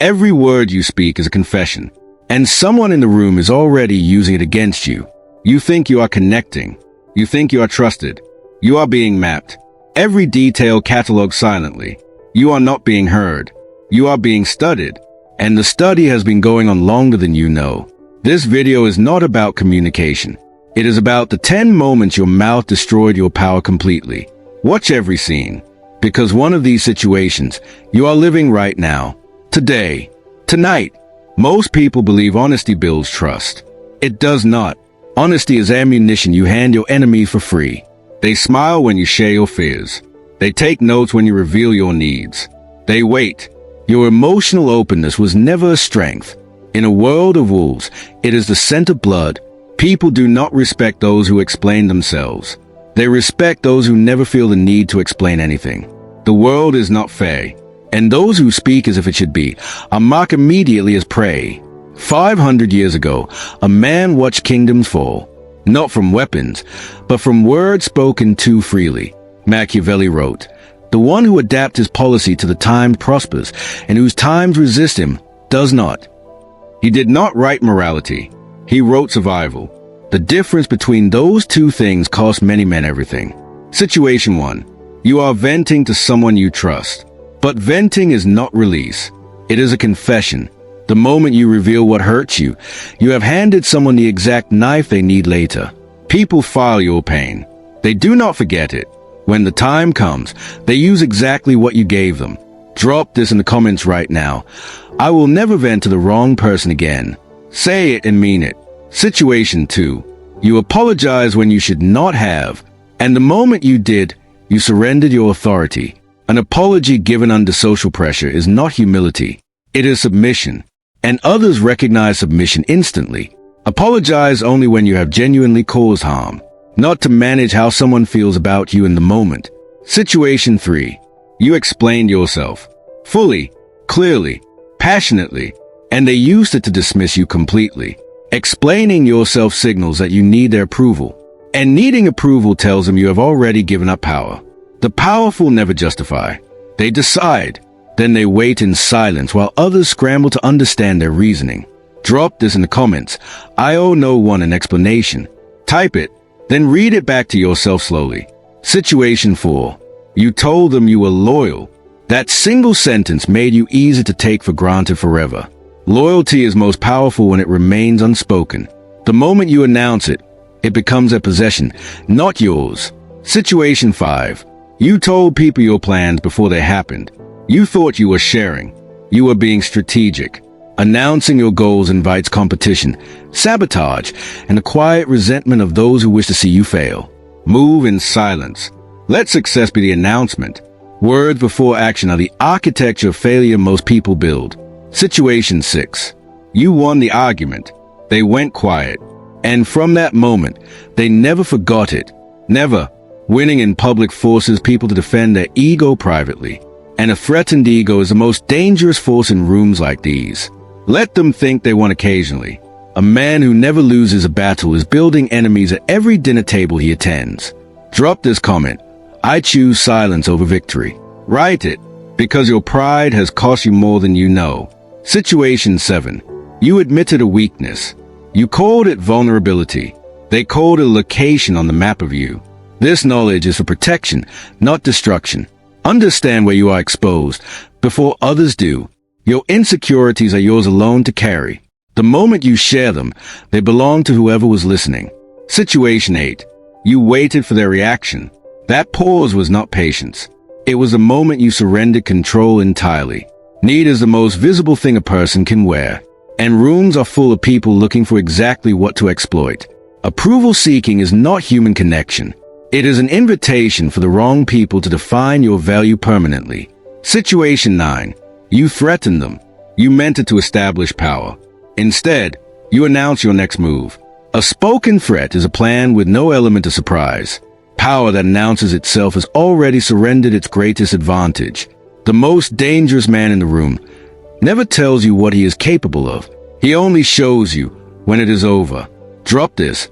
Every word you speak is a confession, and someone in the room is already using it against you. You think you are connecting. You think you are trusted. You are being mapped. Every detail cataloged silently. You are not being heard. You are being studied. And the study has been going on longer than you know. This video is not about communication. It is about the 10 moments your mouth destroyed your power completely. Watch every scene, because one of these situations you are living right now, today, tonight. Most people believe honesty builds trust. It does not. Honesty is ammunition you hand your enemy for free. They smile when you share your fears. They take notes when you reveal your needs. They wait. Your emotional openness was never a strength. In a world of wolves, it is the scent of blood. People do not respect those who explain themselves. They respect those who never feel the need to explain anything. The world is not fair, and those who speak as if it should be are marked immediately as prey. 500 years ago, a man watched kingdoms fall, not from weapons, but from words spoken too freely. Machiavelli wrote, "The one who adapts his policy to the times prospers, and whose times resist him does not." He did not write morality. He wrote survival. The difference between those two things cost many men everything. Situation 1. You are venting to someone you trust. But venting is not release. It is a confession. The moment you reveal what hurts you, you have handed someone the exact knife they need later. People file your pain. They do not forget it. When the time comes, they use exactly what you gave them. Drop this in the comments right now. I will never vent to the wrong person again. Say it and mean it. Situation 2. You apologize when you should not have, and the moment you did, you surrendered your authority. An apology given under social pressure is not humility. It is submission. And others recognize submission instantly. Apologize only when you have genuinely caused harm, not to manage how someone feels about you in the moment. Situation 3. You explained yourself. Fully, clearly, passionately, and they used it to dismiss you completely. Explaining yourself signals that you need their approval, and needing approval tells them you have already given up power. The powerful never justify. They decide. Then they wait in silence while others scramble to understand their reasoning. Drop this in the comments. I owe no one an explanation. Type it, then read it back to yourself slowly. Situation 4. You told them you were loyal. That single sentence made you easy to take for granted forever. Loyalty is most powerful when it remains unspoken. The moment you announce it, it becomes a possession, not yours. Situation 5. You told people your plans before they happened. You thought you were sharing. You were being strategic. Announcing your goals invites competition, sabotage, and the quiet resentment of those who wish to see you fail. Move in silence. Let success be the announcement. Words before action are the architecture of failure most people build. Situation 6. You won the argument. They went quiet. And from that moment, they never forgot it. Never. Winning in public forces people to defend their ego privately. And a threatened ego is the most dangerous force in rooms like these. Let them think they won occasionally. A man who never loses a battle is building enemies at every dinner table he attends. Drop this comment. I choose silence over victory. Write it, because your pride has cost you more than you know. Situation 7. You admitted a weakness. You called it vulnerability. They called a location on the map of you. This knowledge is for protection, not destruction. Understand where you are exposed before others do. Your insecurities are yours alone to carry. The moment you share them, they belong to whoever was listening. Situation 8. You waited for their reaction. That pause was not patience. It was the moment you surrendered control entirely. Need is the most visible thing a person can wear. And rooms are full of people looking for exactly what to exploit. Approval seeking is not human connection. It is an invitation for the wrong people to define your value permanently. Situation 9. You threatened them. You meant it to establish power. Instead, you announce your next move. A spoken threat is a plan with no element of surprise. Power that announces itself has already surrendered its greatest advantage. The most dangerous man in the room never tells you what he is capable of. He only shows you when it is over. Drop this.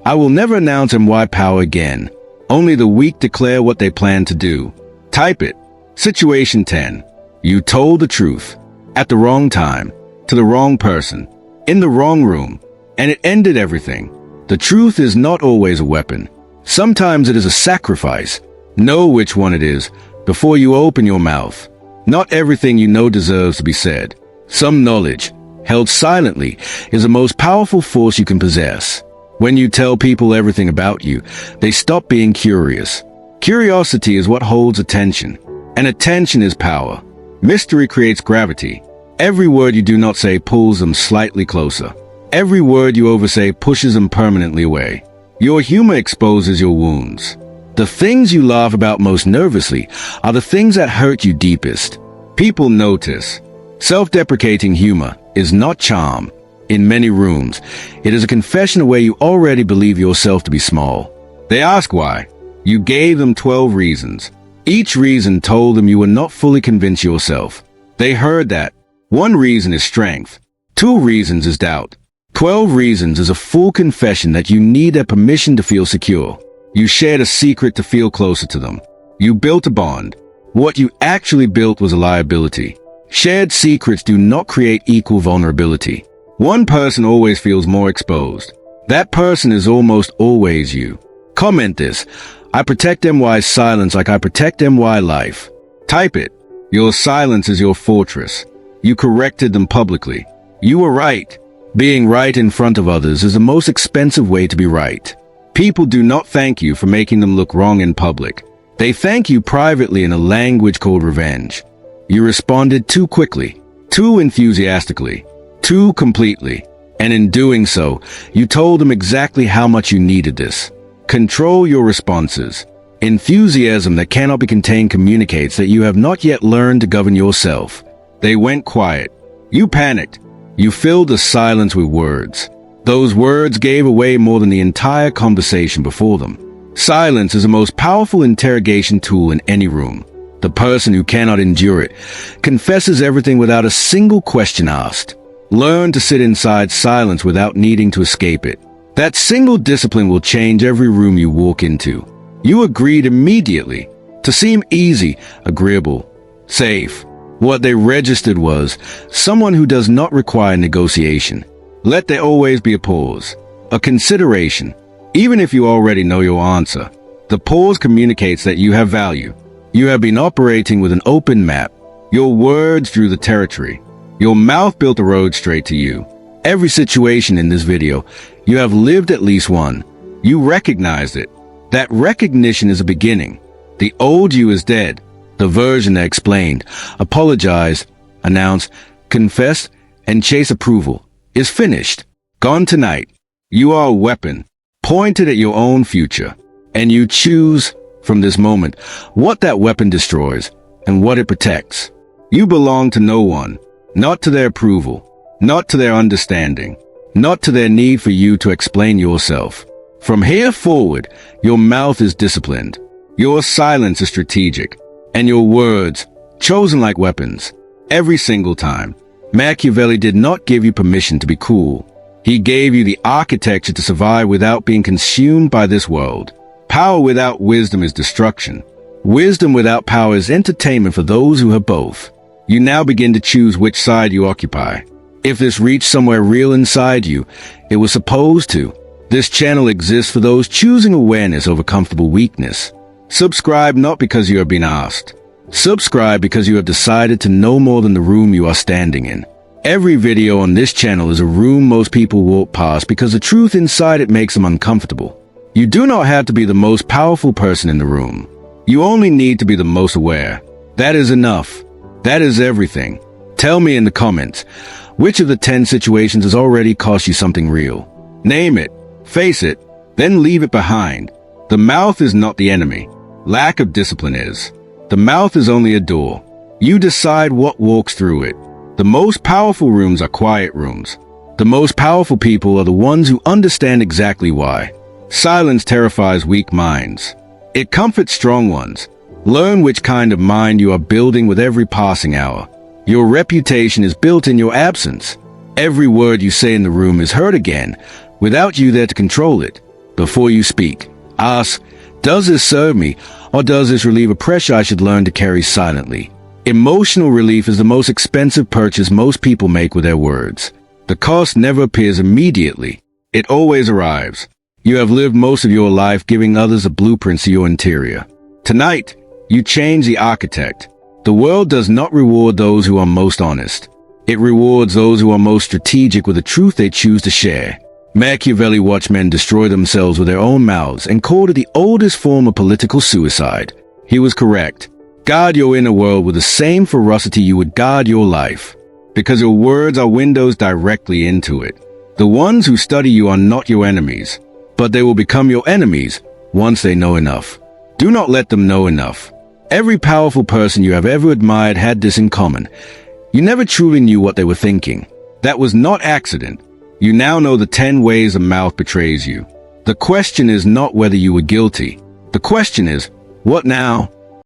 I will never announce MY power again. Only the weak declare what they plan to do. Type it. Situation 10. You told the truth. at the wrong time, to the wrong person, in the wrong room, and it ended everything. The truth is not always a weapon. Sometimes it is a sacrifice. Know which one it is before you open your mouth. Not everything you know deserves to be said. Some knowledge, held silently, is the most powerful force you can possess. When you tell people everything about you, they stop being curious. Curiosity is what holds attention, and attention is power. Mystery creates gravity. Every word you do not say pulls them slightly closer. Every word you oversay pushes them permanently away. Your humor exposes your wounds. The things you laugh about most nervously are the things that hurt you deepest. People notice. Self-deprecating humor is not charm. In many rooms, it is a confession where you already believe yourself to be small. They ask why. You gave them 12 reasons. Each reason told them you were not fully convinced yourself. They heard that. 1 reason is strength. 2 reasons is doubt. 12 reasons is a full confession that you need their permission to feel secure. You shared a secret to feel closer to them. You built a bond. What you actually built was a liability. Shared secrets do not create equal vulnerability. One person always feels more exposed. That person is almost always you. Comment this. I protect MY's silence like I protect MY life. Type it. Your silence is your fortress. You corrected them publicly. You were right. Being right in front of others is the most expensive way to be right. People do not thank you for making them look wrong in public. They thank you privately in a language called revenge. You responded too quickly, too enthusiastically, too completely. And in doing so, you told them exactly how much you needed this. Control your responses. Enthusiasm that cannot be contained communicates that you have not yet learned to govern yourself. They went quiet. You panicked. You filled the silence with words. Those words gave away more than the entire conversation before them. Silence is the most powerful interrogation tool in any room. The person who cannot endure it confesses everything without a single question asked. Learn to sit inside silence without needing to escape it. That single discipline will change every room you walk into. You agreed immediately to seem easy, agreeable, safe. What they registered was someone who does not require negotiation. Let there always be a pause, a consideration. Even if you already know your answer, the pause communicates that you have value. You have been operating with an open map. Your words drew the territory. Your mouth built a road straight to you. Every situation in this video, you have lived at least one. You recognized it. That recognition is a beginning. The old you is dead. The version that explained, apologized, announced, confessed, and chased approval is finished. Gone tonight. You are a weapon, pointed at your own future. And you choose, from this moment, what that weapon destroys and what it protects. You belong to no one, not to their approval, not to their understanding, not to their need for you to explain yourself. From here forward, your mouth is disciplined, your silence is strategic, and your words, chosen like weapons, every single time. Machiavelli did not give you permission to be cool. He gave you the architecture to survive without being consumed by this world. Power without wisdom is destruction. Wisdom without power is entertainment for those who have both. You now begin to choose which side you occupy. If this reached somewhere real inside you, it was supposed to. This channel exists for those choosing awareness over comfortable weakness. Subscribe not because you have been asked. Subscribe because you have decided to know more than the room you are standing in. Every video on this channel is a room most people walk past because the truth inside it makes them uncomfortable. You do not have to be the most powerful person in the room. You only need to be the most aware. That is enough. That is everything. Tell me in the comments, which of the 10 situations has already cost you something real? Name it, face it, then leave it behind. The mouth is not the enemy. Lack of discipline is. The mouth is only a door. You decide what walks through it. The most powerful rooms are quiet rooms. The most powerful people are the ones who understand exactly why. Silence terrifies weak minds. It comforts strong ones. Learn which kind of mind you are building with every passing hour. Your reputation is built in your absence. Every word you say in the room is heard again, without you there to control it. Before you speak, ask, does this serve me, or does this relieve a pressure I should learn to carry silently? Emotional relief is the most expensive purchase most people make with their words. The cost never appears immediately. It always arrives. You have lived most of your life giving others a blueprint to your interior. Tonight, you change the architect. The world does not reward those who are most honest. It rewards those who are most strategic with the truth they choose to share. Machiavelli watched men destroy themselves with their own mouths and called it the oldest form of political suicide. He was correct. Guard your inner world with the same ferocity you would guard your life, because your words are windows directly into it. The ones who study you are not your enemies, but they will become your enemies once they know enough. Do not let them know enough. Every powerful person you have ever admired had this in common. You never truly knew what they were thinking. That was not accident. You now know the 10 ways a mouth betrays you. The question is not whether you were guilty. The question is, what now?